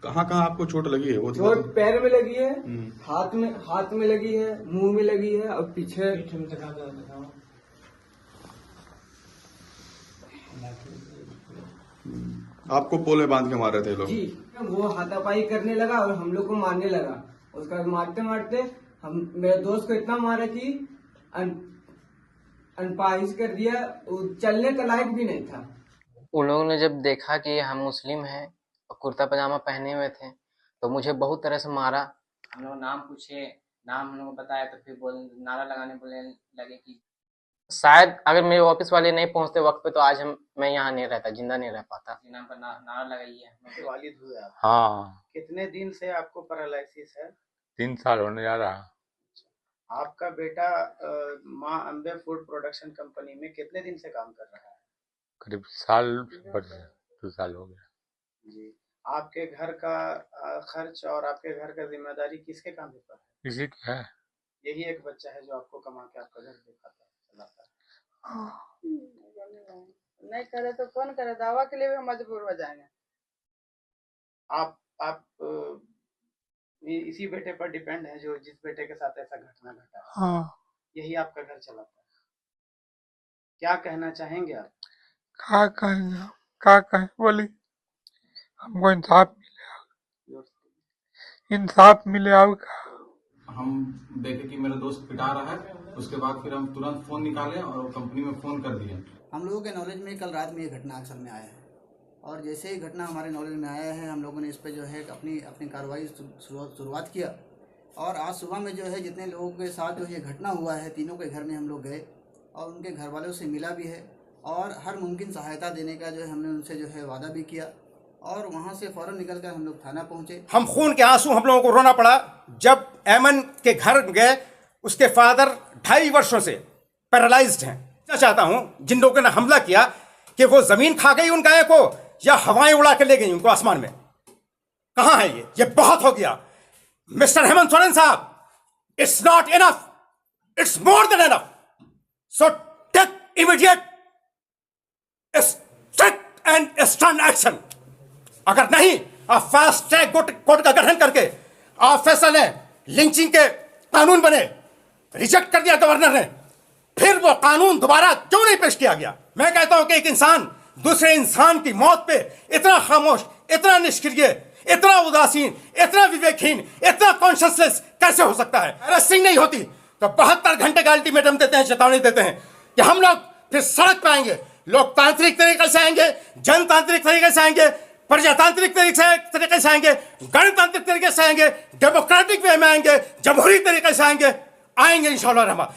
कहाँ कहाँ आपको चोट लगी है वो तो चोट पैर में लगी है, हम्म। हाथ में लगी है, मुंह में लगी है और पीछे आपको पोल में बांध के मार रहे थे लोग? जी। वो हाथापाई करने लगा और हम लोग को मारने लगा। उसके बाद मारते मारते हम मेरे दोस्त को इतना मारा कि अनपाहिज कर दिया, वो चलने का लायक भी नहीं था। उन लोगों ने जब देखा कि हम मुस्लिम हैं और कुर्ता पजामा पहने हुए थे तो मुझे बहुत तरह से मारा। हम लोग नाम पूछे, नाम हम लोग बताया तो फिर नारा लगाने बोलने लगे कि शायद अगर मेरे ऑफिस वाले नहीं पहुंचते वक्त पे तो आज मैं यहाँ नहीं रहता, जिंदा नहीं रह पाता। नाम पर नारा लगाइए। वालिद हुए आप? हाँ, कितने दिन से आपको पैरालिसिस है? 3 साल होने जा रहा। आपका बेटा माँ अम्बे फूड प्रोडक्शन कंपनी में कितने दिन से काम कर रहा है? करीब साल भर से 2 साल हो गया। जी। आपके घर का खर्च और आपके घर का जिम्मेदारी किसके कांधे पर है? इसी की है। यही एक बच्चा है जो आपको कमा के आपका घर दिखाता है, चलाता है। नहीं करे तो कौन करे, दावा के लिए भी हम मजबूर हो जाएंगे। आप इसी बेटे पर डिपेंड है जो जिस बेटे के साथ ऐसा घटना घटा है। हाँ। यही आपका घर चलाता है। क्या कहना चाहेंगे आप? क्या कहेंगे, क्या कहें, बोली हमको इंसाफ मिले आपका। हम देखे कि मेरा दोस्त पिटा रहा है, उसके बाद फिर हम तुरंत फोन निकाले और कंपनी में फोन कर दिए। हम लोगों के नॉलेज में कल रात में ये घटना अक्सर में आया है और जैसे ही घटना हमारे नॉलेज में आया है हम लोगों ने इस पर जो है अपनी कार्रवाई शुरुआत किया। और आज सुबह में जो है जितने लोगों के साथ जो ये घटना हुआ है तीनों के घर में हम लोग गए और उनके घर वालों से मिला भी है और हर मुमकिन सहायता देने का जो है हमने उनसे जो है वादा भी किया और वहाँ से फ़ौरन निकलकर हम लोग थाना पहुँचे। हम खून के आंसू हम लोगों को रोना पड़ा जब ऐमन के घर गए। उसके फादर 2.5 वर्षों से पैरालाइज्ड हैं। मैं चाहता हूं जिन लोगों ने हमला किया कि वो जमीन खा गई उन गायों को या हवाएं उड़ा के ले गई उनको आसमान में। कहां है ये बहुत हो गया। मिस्टर हेमंत सोरेन साहब, it's not enough, it's more than enough. So take immediate strict and stern action. अगर नहीं आप फास्ट ट्रैक कोर्ट का गठन करके आप फैसला लें। लिंचिंग के कानून बने, रिजेक्ट कर दिया गवर्नर ने, फिर वो कानून दोबारा क्यों नहीं पेश किया गया? मैं कहता हूं कि एक इंसान दूसरे इंसान की मौत पे इतना खामोश, इतना निष्क्रिय, इतना उदासीन, इतना विवेकहीन, इतना कॉन्शियसलेस कैसे हो सकता है? अरेस्टिंग नहीं होती तो 72 घंटे का अल्टीमेटम देते हैं, चेतावनी देते हैं कि हम लोग फिर सड़क पे आएंगे। लोकतांत्रिक तरीके से आएंगे, जनतांत्रिक तरीके से आएंगे, प्रजातांत्रिक तरीके से आएंगे, गणतांत्रिक तरीके से आएंगे, डेमोक्रेटिक वे में आएंगे, जमहूरी तरीके से आएंगे इंशाअल्लाह रहमान।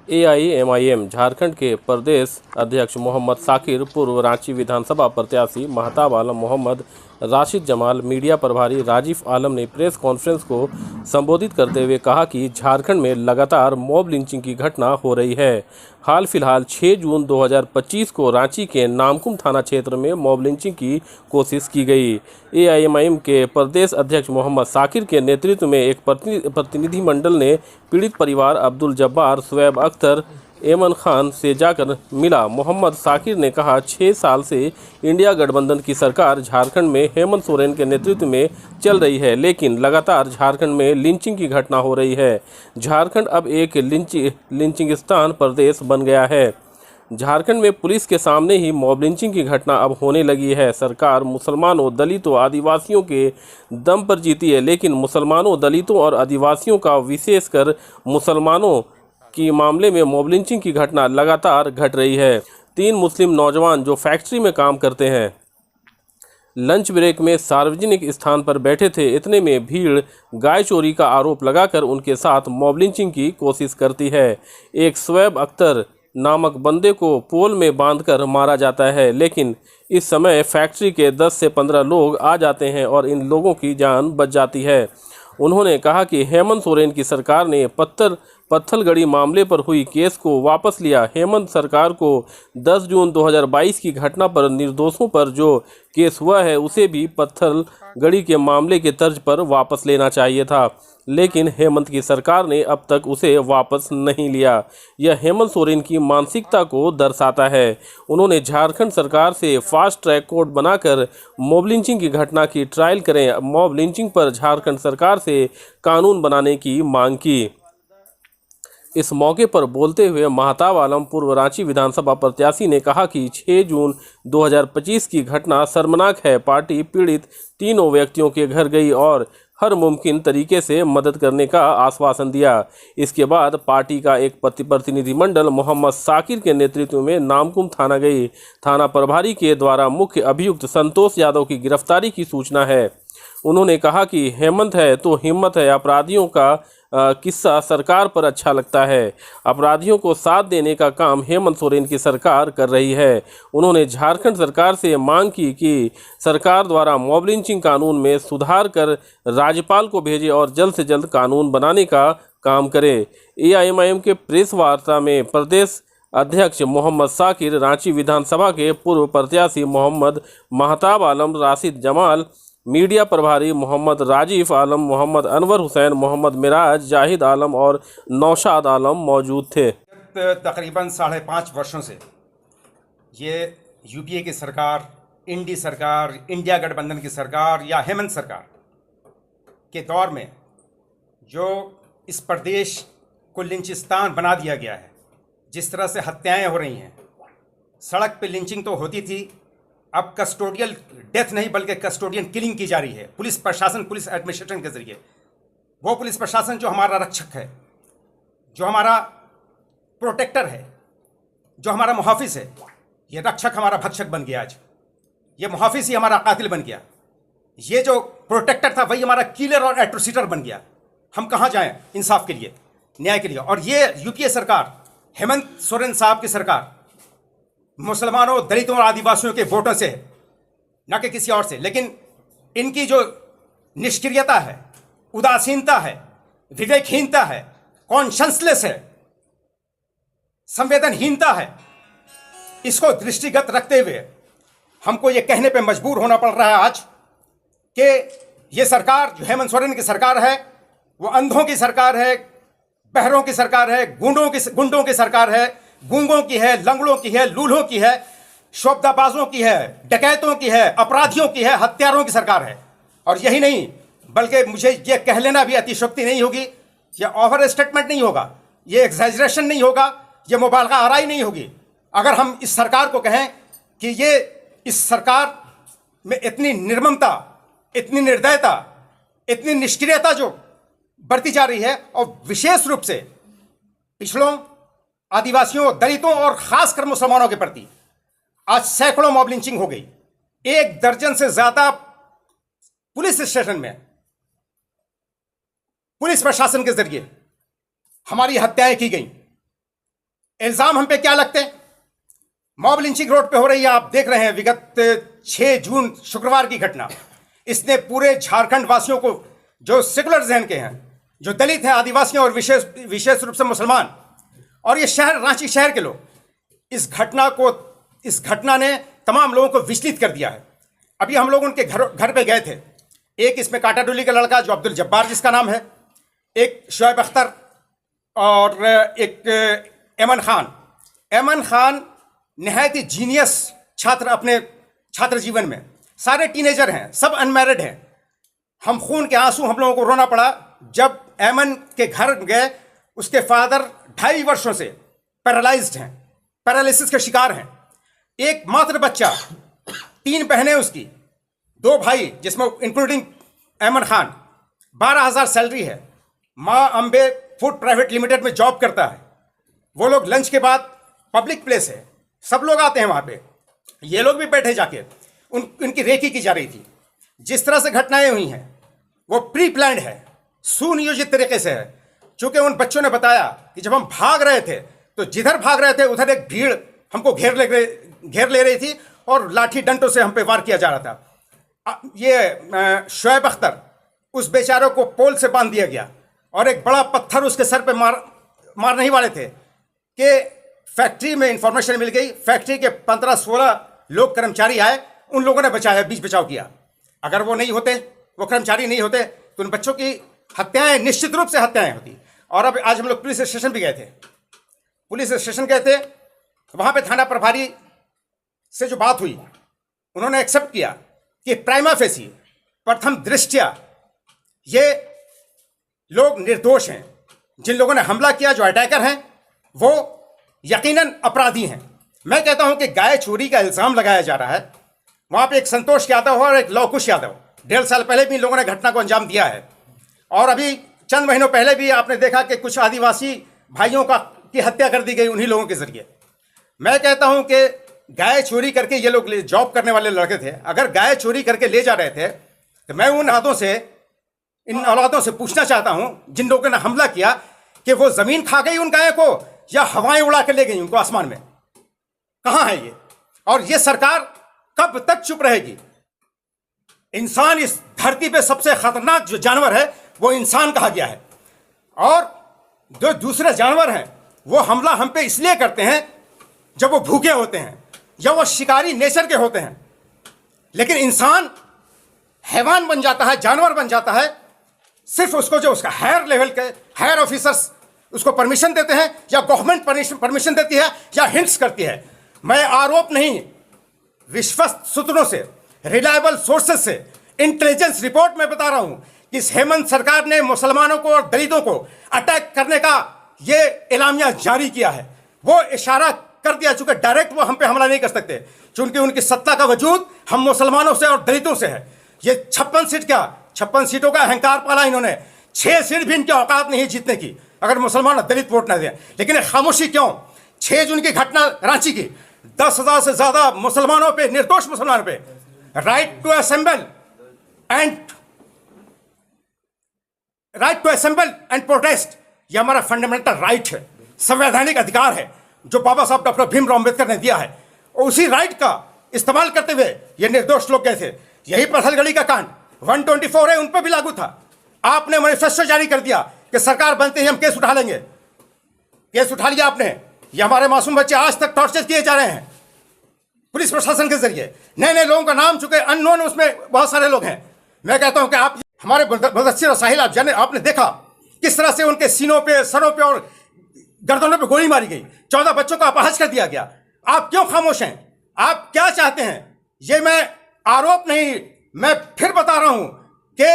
AIMIM झारखंड के प्रदेश अध्यक्ष मोहम्मद साकिर, पूर्व रांची विधानसभा प्रत्याशी महताब आलम मोहम्मद, राशिद जमाल, मीडिया प्रभारी राजीव आलम ने प्रेस कॉन्फ्रेंस को संबोधित करते हुए कहा कि झारखंड में लगातार मॉब लिंचिंग की घटना हो रही है। हाल फिलहाल 6 जून 2025 को रांची के नामकुम थाना क्षेत्र में मॉब लिंचिंग की कोशिश की गई। AIMIM के प्रदेश अध्यक्ष मोहम्मद साकिर के नेतृत्व में एक प्रतिनिधिमंडल ने पीड़ित परिवार अब्दुल जब्बार, शुएब अख्तर, ऐमन खान से जाकर मिला। मोहम्मद साकिर ने कहा 6 साल से इंडिया गठबंधन की सरकार झारखंड में हेमंत सोरेन के नेतृत्व में चल रही है, लेकिन लगातार झारखंड में लिंचिंग की घटना हो रही है। झारखंड अब एक लिंचिंगिस्तान प्रदेश बन गया है। झारखंड में पुलिस के सामने ही मॉब लिंचिंग की घटना अब होने लगी है। सरकार मुसलमानों, दलितों, आदिवासियों के दम पर जीती है, लेकिन मुसलमानों, दलितों और आदिवासियों का, विशेषकर मुसलमानों की मामले में मॉब लिंचिंग की घटना लगातार घट रही है। 3 मुस्लिम नौजवान जो फैक्ट्री में काम करते हैं, लंच ब्रेक में सार्वजनिक स्थान पर बैठे थे, इतने में भीड़ गाय चोरी का आरोप लगाकर उनके साथ मॉब लिंचिंग की कोशिश करती है। एक शुएब अख्तर नामक बंदे को पोल में बांधकर मारा जाता है, लेकिन इस समय फैक्ट्री के 10 से 15 लोग आ जाते हैं और इन लोगों की जान बच जाती है। उन्होंने कहा कि हेमंत सोरेन की सरकार ने पत्थर पत्थलगड़ी मामले पर हुई केस को वापस लिया। हेमंत सरकार को 10 जून 2022 की घटना पर निर्दोषों पर जो केस हुआ है उसे भी पत्थलगड़ी के मामले के तर्ज पर वापस लेना चाहिए था, लेकिन हेमंत की सरकार ने अब तक उसे वापस नहीं लिया। यह हेमंत सोरेन की मानसिकता को दर्शाता है। उन्होंने झारखंड सरकार से फास्ट ट्रैक कोर्ट बनाकर मॉब लिंचिंग की घटना की ट्रायल करें, मॉब लिंचिंग पर झारखंड सरकार से कानून बनाने की मांग की। इस मौके पर बोलते हुए महताब आलम पूर्व रांची विधानसभा प्रत्याशी ने कहा कि 6 जून 2025 की घटना शर्मनाक है। पार्टी पीड़ित तीनों व्यक्तियों के घर गई और हर मुमकिन तरीके से मदद करने का आश्वासन दिया। इसके बाद पार्टी का एक प्रतिनिधिमंडल मोहम्मद साकिर के नेतृत्व में नामकुम थाना गई। थाना प्रभारी के द्वारा मुख्य अभियुक्त संतोष यादव की गिरफ्तारी की सूचना है। उन्होंने कहा कि हेमंत है तो हिम्मत है। अपराधियों का किस्सा सरकार पर अच्छा लगता है। अपराधियों को साथ देने का काम हेमंत सोरेन की सरकार कर रही है। उन्होंने झारखंड सरकार से मांग की कि सरकार द्वारा मॉब लिंचिंग कानून में सुधार कर राज्यपाल को भेजे और जल्द से जल्द कानून बनाने का काम करे। एआईएमआईएम के प्रेस वार्ता में प्रदेश अध्यक्ष मोहम्मद साकिर, रांची विधानसभा के पूर्व प्रत्याशी मोहम्मद महताब आलम, राशिद जमाल, मीडिया प्रभारी मोहम्मद राजीफ आलम, मोहम्मद अनवर हुसैन, मोहम्मद मिराज, जाहिद आलम और नौशाद आलम मौजूद थे। तकरीबन 5.5 वर्षों से ये यूपीए की सरकार, इंडी सरकार, इंडिया गठबंधन की सरकार या हेमंत सरकार के दौर में जो इस प्रदेश को लिंचिस्तान बना दिया गया है, जिस तरह से हत्याएं हो रही हैं, सड़क पे लिंचिंग तो होती थी, अब कस्टोडियल डेथ नहीं बल्कि कस्टोडियन किलिंग की जा रही है। पुलिस प्रशासन, पुलिस एडमिनिस्ट्रेशन के जरिए, वो पुलिस प्रशासन जो हमारा रक्षक है, जो हमारा प्रोटेक्टर है, जो हमारा मुहाफिज है, ये रक्षक हमारा भक्षक बन गया। आज ये मुहाफिज ही हमारा कातिल बन गया। ये जो प्रोटेक्टर था वही हमारा किलर और एट्रोसिटर बन गया। हम कहाँ जाएं इंसाफ के लिए, न्याय के लिए? और ये यूपीए सरकार, हेमंत सोरेन साहब की सरकार मुसलमानों, दलितों और आदिवासियों के वोटों से है, न कि किसी और से। लेकिन इनकी जो निष्क्रियता है, उदासीनता है, विवेकहीनता है, कॉन्शंसलेस है, संवेदनहीनता है, इसको दृष्टिगत रखते हुए हमको ये कहने पे मजबूर होना पड़ रहा है आज कि ये सरकार जो हेमंत सोरेन की सरकार है वो अंधों की सरकार है, बहरों की सरकार है, गुंडों की सरकार है, गूंगों की है, लंगड़ों की है, लूल्हों की है, शोबदाबाजों की है, डकैतों की है, अपराधियों की है, हत्यारों की सरकार है। और यही नहीं बल्कि मुझे ये कह लेना भी अतिशयोक्ति नहीं होगी, ये ओवर स्टेटमेंट नहीं होगा, ये एग्जैजरेशन नहीं होगा, ये मुबालगा आराई नहीं होगी अगर हम इस सरकार को कहें कि ये इस सरकार में इतनी निर्ममता, इतनी निर्दयता, इतनी निष्क्रियता जो बरती जा रही है, और विशेष रूप से पिछड़ों, आदिवासियों, दलितों और खासकर मुसलमानों के प्रति आज सैकड़ों मॉब लिंचिंग हो गई। 1 दर्जन से ज्यादा पुलिस स्टेशन में पुलिस प्रशासन के जरिए हमारी हत्याएं की गई। इल्जाम हम पे क्या लगते हैं? मॉब लिंचिंग रोड पे हो रही है, आप देख रहे हैं। विगत 6 जून शुक्रवार की घटना, इसने पूरे झारखंड वासियों को, जो सेकुलर जहन के हैं, जो दलित हैं, आदिवासी और विशेष रूप से मुसलमान और ये शहर, रांची शहर के लोग, इस घटना ने तमाम लोगों को विचलित कर दिया है। अभी हम लोग उनके घर पे गए थे। एक इसमें काटाडोली का लड़का जो अब्दुल जब्बार जिसका नाम है, एक शोएब अख्तर और एक एमन खान नहायत ही जीनियस छात्र अपने छात्र जीवन में, सारे टीनेजर हैं, सब अनमैरिड हैं। हम खून के आंसू हम लोगों को रोना पड़ा जब एमन के घर गए। उसके फादर 2.5 वर्षों से पैरालाइज्ड हैं, पैरालिसिस के शिकार हैं। एक मात्र बच्चा, 3 बहनें उसकी, 2 भाई जिसमें इंक्लूडिंग एमन खान, 12,000 सैलरी है, माँ अम्बे फूड प्राइवेट लिमिटेड में जॉब करता है। वो लोग लंच के बाद, पब्लिक प्लेस है, सब लोग आते हैं वहाँ पे, ये लोग भी बैठे जाके उनकी रेकी की जा रही थी। जिस तरह से घटनाएं हुई हैं वो प्री प्लान्ड है, सुनियोजित तरीके से है। चूंकि उन बच्चों ने बताया कि जब हम भाग रहे थे तो जिधर भाग रहे थे उधर एक भीड़ हमको घेर ले रही थी और लाठी डंडों से हम पे वार किया जा रहा था। ये शोएब अख्तर, उस बेचारे को पोल से बांध दिया गया और एक बड़ा पत्थर उसके सर पे मारने ही वाले थे कि फैक्ट्री में इंफॉर्मेशन मिल गई, फैक्ट्री के 15-16 लोग कर्मचारी आए, उन लोगों ने बचाया, बीच बचाव किया। अगर वो नहीं होते, वो कर्मचारी नहीं होते, तो उन बच्चों की हत्याएं निश्चित रूप से हत्याएं होती। और अब आज हम लोग पुलिस स्टेशन भी गए थे, पुलिस स्टेशन गए थे, वहां पे थाना प्रभारी से जो बात हुई, उन्होंने एक्सेप्ट किया कि प्राइमा फेसी, प्रथम दृष्टया ये लोग निर्दोष हैं। जिन लोगों ने हमला किया, जो अटैकर हैं, वो यकीनन अपराधी हैं। मैं कहता हूं कि गाय चोरी का इल्जाम लगाया जा रहा है। वहां पे एक संतोष यादव और एक लवकुश यादव, 1.5 साल पहले भी इन लोगों ने घटना को अंजाम दिया है। और अभी चंद महीनों पहले भी आपने देखा कि कुछ आदिवासी भाइयों की हत्या कर दी गई उन्हीं लोगों के जरिए। मैं कहता हूं कि गाय चोरी करके ये लोग जॉब करने वाले लड़के थे। अगर गाय चोरी करके ले जा रहे थे तो मैं इन औलादों से पूछना चाहता हूं, जिन लोगों ने हमला किया, कि वो जमीन खा गई उन गाय को या हवाएं उड़ा के ले गई उनको आसमान में? कहां है ये? और ये सरकार कब तक चुप रहेगी? इंसान इस धरती पे सबसे खतरनाक जो जानवर है वो इंसान कहा गया है, और जो दूसरे जानवर हैं वो हमला हम पे इसलिए करते हैं जब वो भूखे होते हैं या वो शिकारी नेचर के होते हैं। लेकिन इंसान हैवान बन जाता है, जानवर बन जाता है, सिर्फ उसको जो उसका हायर लेवल के हायर ऑफिसर्स उसको परमिशन देते हैं, या गवर्नमेंट परमिशन देती है, या हिंट्स करती है। मैं आरोप नहीं, विश्वस्त सूत्रों से, रिलायबल सोर्सेस से, इंटेलिजेंस रिपोर्ट में बता रहा हूं कि इस हेमंत सरकार ने मुसलमानों को और दलितों को अटैक करने का ये एलामिया जारी किया है। वो इशारा कर दिया, चूंकि डायरेक्ट वो हम पे हमला नहीं कर सकते, क्योंकि उनकी सत्ता का वजूद हम मुसलमानों से और दलितों से है। ये 56 सीट क्या, 56 सीटों का अहंकार पाला इन्होंने, 6 सीट भी इनकी औकात नहीं जीतने की, अगर मुसलमान और दलित वोट ना दें। लेकिन खामोशी क्यों? 6 जून की घटना रांची की, 10,000 से ज्यादा मुसलमानों पे, निर्दोष मुसलमानों पे, right to assemble and protest, ये हमारा फंडामेंटल राइट है, संवैधानिक अधिकार है जो बाबा साहब डॉक्टर भीमराव अम्बेडकर ने दिया है। और उसी राइट का इस्तेमाल करते हुए ये निर्दोष लोग गए थे। यही पत्थलगड़ी का कांड 124 है, उन पर भी लागू था। आपने मैनिफेस्टो जारी कर दिया कि सरकार बनते ही हम केस उठा लेंगे, केस उठा लिया आपने। ये हमारे मासूम बच्चे आज तक टॉर्चर किए जा रहे हैं पुलिस प्रशासन के जरिए। नए नए लोगों का नाम, चुके अननोन उसमें बहुत सारे लोग हैं। मैं कहता हूं कि आप, हमारे मुदस्सिर और साहिल, आपने देखा किस तरह से उनके सीनों पे, सरों पे और गर्दनों पे गोली मारी गई, 14 बच्चों का अपहरण कर दिया गया। आप क्यों खामोश हैं? आप क्या चाहते हैं? ये मैं आरोप नहीं, मैं फिर बता रहा हूं कि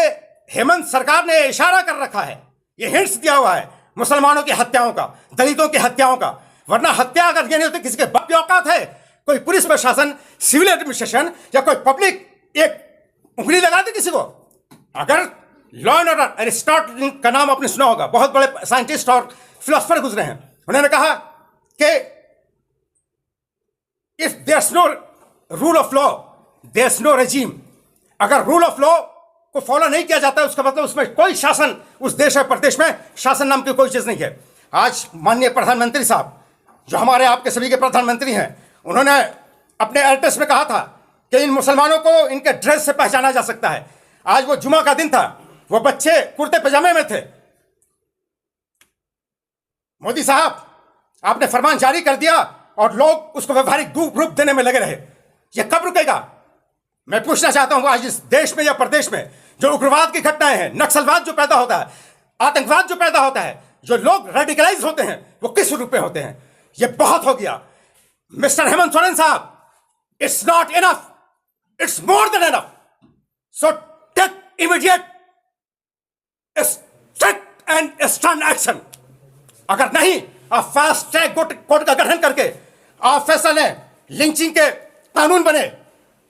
हेमंत सरकार ने इशारा कर रखा है, ये हिंट्स दिया हुआ है मुसलमानों की हत्याओं का, दलितों की हत्याओं का। वरना हत्या अगर ये नहीं होती, किसी के बाप की औकात है? कोई पुलिस प्रशासन, सिविल एडमिनिस्ट्रेशन या कोई पब्लिक एक उंगली लगा दे किसी को? अगर लॉ एंड ऑर्डर, एरिस्टोटल का नाम आपने सुना होगा, बहुत बड़े साइंटिस्ट और फिलोसफर गुजरे हैं, उन्होंने कहा कि if there no rule of law there is no regime. अगर रूल ऑफ लॉ को फॉलो नहीं किया जाता है, उसका मतलब उसमें कोई शासन, उस देश या प्रदेश में शासन नाम की कोई चीज नहीं है। आज माननीय प्रधानमंत्री साहब, जो हमारे आपके सभी के प्रधानमंत्री हैं, उन्होंने अपने एड्रेस में कहा था कि इन मुसलमानों को इनके ड्रेस से पहचाना जा सकता है। आज वो जुमा का दिन था, वो बच्चे कुर्ते पजामे में थे। मोदी साहब, आपने फरमान जारी कर दिया और लोग उसको व्यवहारिक रूप देने में लगे रहे। ये कब रुकेगा? मैं पूछना चाहता हूं, आज इस देश में या प्रदेश में जो उग्रवाद की घटनाएं हैं, नक्सलवाद जो पैदा होता है, आतंकवाद जो पैदा होता है, जो लोग रेडिकलाइज होते हैं, वो किस रूप में होते हैं? ये बहुत हो गया। मिस्टर हेमंत सोरेन साहब, it's not enough, it's more than enough. So take immediate strict and stern action. अगर नहीं, आप फास्ट ट्रैक कोर्ट का गठन करके आप फैसला लें, लिंचिंग के कानून बने,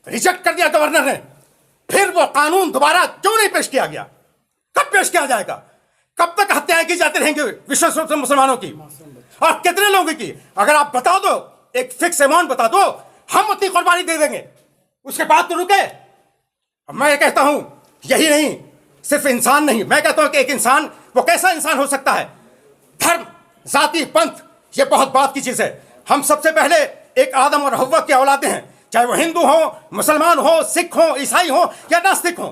रिजेक्ट कर दिया गवर्नर ने, फिर वो कानून दोबारा क्यों नहीं पेश किया गया? कब पेश किया जाएगा? कब तक हत्याएं की जाती रहेंगी विश्व रूप से मुसलमानों की, और कितने लोगों की? अगर आप बता दो, एक फिक्स अमाउंट बता दो, हम उतनी कुर्बानी दे देंगे, उसके बाद तो रुके। मैं कहता हूं, यही नहीं, सिर्फ इंसान नहीं, मैं कहता हूं कि एक इंसान, वो कैसा इंसान हो सकता है? धर्म, जाति, पंथ, ये बहुत बात की चीज है। हम सबसे पहले एक आदम और हव्वा की औलादे हैं, चाहे वो हिंदू हो, मुसलमान हो, सिख हो, ईसाई हो या नास्तिक हो।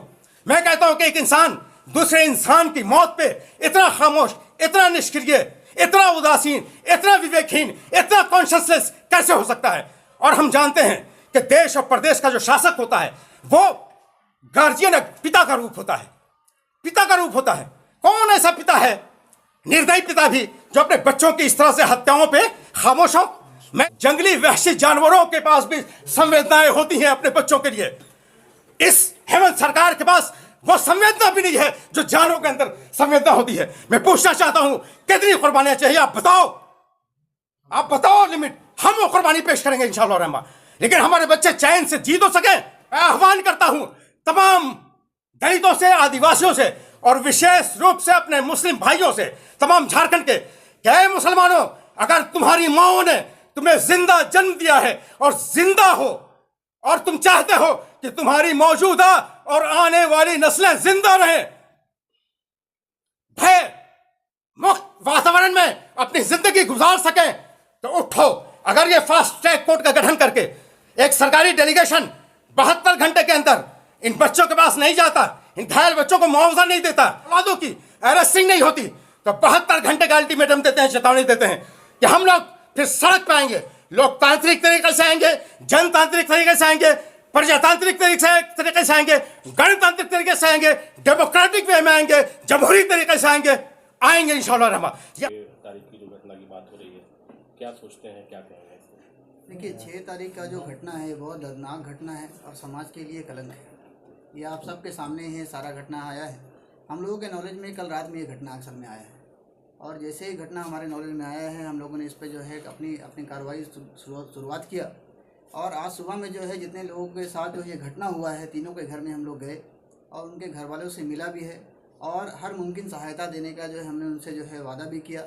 मैं कहता हूं कि एक इंसान दूसरे इंसान की मौत पे इतना खामोश, इतना निष्क्रिय, इतना उदासीन, इतना विवेकहीन, इतना कॉन्शियसलेस कैसे हो सकता है? और हम जानते हैं कि देश और प्रदेश का जो शासक होता है वो गार्जियन, पिता का रूप होता है, पिता का रूप होता है। कौन ऐसा पिता है, निर्दयी पिता भी, जो अपने बच्चों की इस तरह से हत्याओं पे खामोश हो? मैं जंगली वहशी जानवरों के पास भी संवेदनाएं होती हैं अपने बच्चों के लिए। इस हेमंत सरकार के पास वो संवेदना भी नहीं है जो जानवरों के अंदर संवेदना होती है। मैं पूछना चाहता हूं, कितनी कुर्बानियां चाहिए? आप बताओ लिमिट। हम वो कुर्बानी पेश करेंगे इंशाअल्लाह रहमान, लेकिन हमारे बच्चे चैन से जी तो सके। मैं आह्वान करता हूं तमाम दलितों से, आदिवासियों से और विशेष रूप से अपने मुस्लिम भाइयों से, तमाम झारखंड के, क्या मुसलमानों, अगर तुम्हारी माओ ने तुम्हें जिंदा जन्म दिया है और जिंदा हो और तुम चाहते हो कि तुम्हारी मौजूदा और आने वाली नस्लें जिंदा रहें, भय मुक्त वातावरण में अपनी जिंदगी गुजार सकें, तो उठो। अगर ये फास्ट ट्रैक कोर्ट का गठन करके एक सरकारी डेलीगेशन 72 घंटे के अंदर इन बच्चों के पास नहीं जाता, इन घायल बच्चों को मुआवजा नहीं देता, औलादों की अरेस्टिंग नहीं होती, तो 72 घंटे का अल्टीमेटम देते हैं, चेतावनी देते हैं कि हम लोग फिर सड़क पे आएंगे। लोकतांत्रिक तरीके से आएंगे, जनतांत्रिक तरीके से आएंगे, प्रजातांत्रिक तरीके से आएंगे, गणतांत्रिक तरीके से आएंगे, डेमोक्रेटिक वे में आएंगे, जमहूरी तरीके से आएंगे इंशाअल्लाह रहमान। तारीख की जो घटना की बात हो रही है, क्या सोचते हैं, क्या कहेंगे? देखिए, 6 तारीख का जो घटना है बहुत दर्दनाक घटना है और समाज के लिए कलंक है। ये आप सबके सामने है, सारा घटना आया है। हम लोगों के नॉलेज में कल रात में ये घटना अक्सर में आया है, और जैसे ही घटना हमारे नॉलेज में आया है, हम लोगों ने इस पर जो है अपनी कार्रवाई शुरुआत किया। और आज सुबह में जो है जितने लोगों के साथ जो ये घटना हुआ है, तीनों के घर में हम लोग गए और उनके घर वालों से मिला भी है और हर मुमकिन सहायता देने का जो है हमने उनसे जो है वादा भी किया।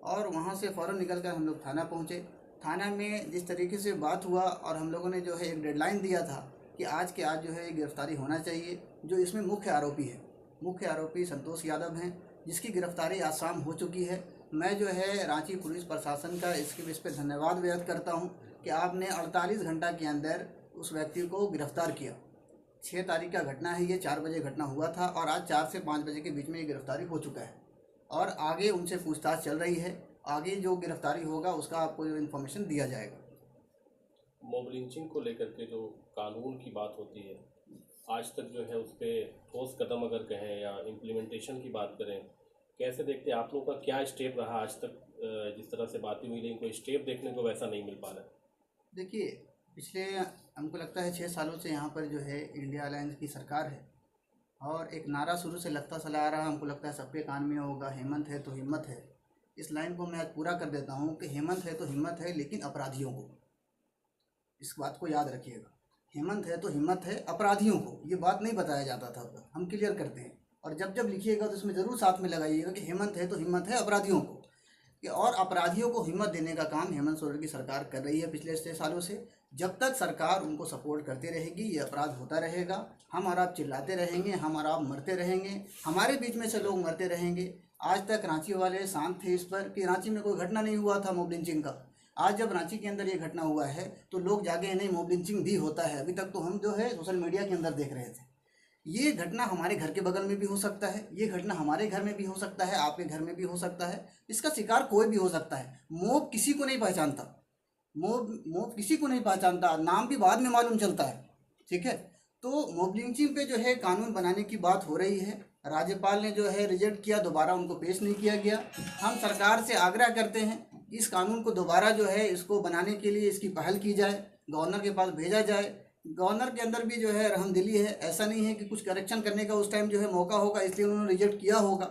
और वहाँ से फ़ौरन निकल कर हम लोग थाना पहुँचे। थाना में जिस तरीके से बात हुआ और हम लोगों ने जो है एक डेडलाइन दिया था कि आज के आज जो है गिरफ्तारी होना चाहिए। जो इसमें मुख्य आरोपी है, मुख्य आरोपी संतोष यादव हैं, जिसकी गिरफ्तारी आज शाम हो चुकी है। मैं जो है रांची पुलिस प्रशासन का इस पे धन्यवाद व्यक्त करता हूं कि आपने 48 घंटा के अंदर उस व्यक्ति को गिरफ्तार किया। 6 तारीख का घटना है, ये 4 बजे घटना हुआ था और आज 4 से 5 बजे के बीच में ये गिरफ्तारी हो चुका है और आगे उनसे पूछताछ चल रही है। आगे जो गिरफ्तारी होगा उसका आपको जो इन्फॉर्मेशन दिया जाएगा। मॉब लिंचिंग को लेकर के जो कानून की बात होती है, आज तक जो है उस पर ठोस कदम अगर कहें या इम्प्लीमेंटेशन की बात करें, कैसे देखते हैं? आप लोगों का क्या स्टेप रहा आज तक? जिस तरह से बातें हुई, लेकिन कोई स्टेप देखने को वैसा नहीं मिल पा रहा है। देखिए, पिछले हमको लगता है 6 सालों से यहाँ पर जो है इंडिया अलायंस की सरकार है और एक नारा शुरू से लगता चला आ रहा, हमको लगता है सबके कान में होगा, हेमंत है तो हिम्मत है। इस लाइन को मैं आज पूरा कर देता हूँ कि हेमंत है तो हिम्मत है, लेकिन अपराधियों को, इस बात को याद रखिएगा। हेमंत है तो हिम्मत है, अपराधियों को ये बात नहीं बताया जाता था, हम क्लियर करते हैं। और जब लिखिएगा तो इसमें ज़रूर साथ में लगाइएगा कि हेमंत है तो हिम्मत है अपराधियों को, कि और अपराधियों को हिम्मत देने का काम हेमंत सोरेन की सरकार कर रही है पिछले 6 सालों से। जब तक सरकार उनको सपोर्ट करती रहेगी ये अपराध होता रहेगा। हम और आप चिल्लाते रहेंगे, हम और आप मरते रहेंगे, हमारे बीच में से लोग मरते रहेंगे। आज तक रांची वाले शांत थे इस पर कि रांची में कोई घटना नहीं हुआ था मॉब लिंचिंग का। आज जब रांची के अंदर ये घटना हुआ है तो लोग जागे, नहीं मॉब लिंचिंग भी होता है। अभी तक तो हम जो है सोशल मीडिया के अंदर देख रहे थे। ये घटना हमारे घर के बगल में भी हो सकता है, ये घटना हमारे घर में भी हो सकता है, आपके घर में भी हो सकता है। इसका शिकार कोई भी हो सकता है। मॉब किसी को नहीं पहचानता, मॉब किसी को नहीं पहचानता, नाम भी बाद में मालूम चलता है, ठीक है। तो मॉब लिंचिंग पे जो है कानून बनाने की बात हो रही है। राज्यपाल ने जो है रिजेक्ट किया, दोबारा उनको पेश नहीं किया गया। हम सरकार से आग्रह करते हैं कि इस कानून को दोबारा जो है इसको बनाने के लिए इसकी पहल की जाए, गवर्नर के पास भेजा जाए। गवर्नर के अंदर भी जो है रहमदिली है, ऐसा नहीं है कि कुछ करेक्शन करने का उस टाइम जो है मौका होगा इसलिए उन्होंने रिजेक्ट किया होगा।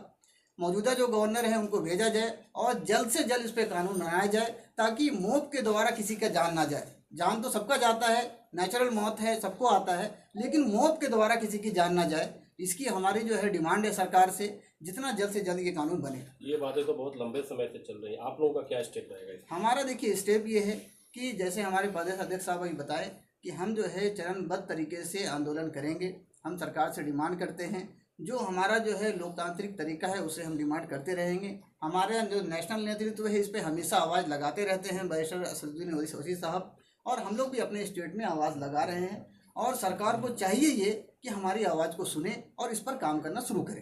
मौजूदा जो गवर्नर है उनको भेजा जाए और जल्द से जल्द इस पर कानून बनाया जाए ताकि मौत के द्वारा किसी का जान ना जाए। जान तो सबका जाता है, नेचुरल मौत है, सबको आता है, लेकिन मौत के द्वारा किसी की जान ना जाए, इसकी हमारी जो है डिमांड है सरकार से, जितना जल्द से जल्द ये कानून बने। ये बातें तो बहुत लंबे समय से चल रही है, आप लोगों का क्या स्टेप रहेगा? हमारा देखिए स्टेप ये है कि जैसे हमारे प्रदेश अध्यक्ष साहब अभी बताए कि हम जो है चरणबद्ध तरीके से आंदोलन करेंगे। हम सरकार से डिमांड करते हैं, जो हमारा जो है लोकतांत्रिक तरीका है उसे हम डिमांड करते रहेंगे। हमारे जो नेशनल नेतृत्व है इस पर हमेशा आवाज़ लगाते रहते हैं बैरिस्टर असदुद्दीन ओवैसी साहब, और हम लोग भी अपने स्टेट में आवाज़ लगा रहे हैं। और सरकार को चाहिए ये कि हमारी आवाज़ को सुने और इस पर काम करना शुरू करें।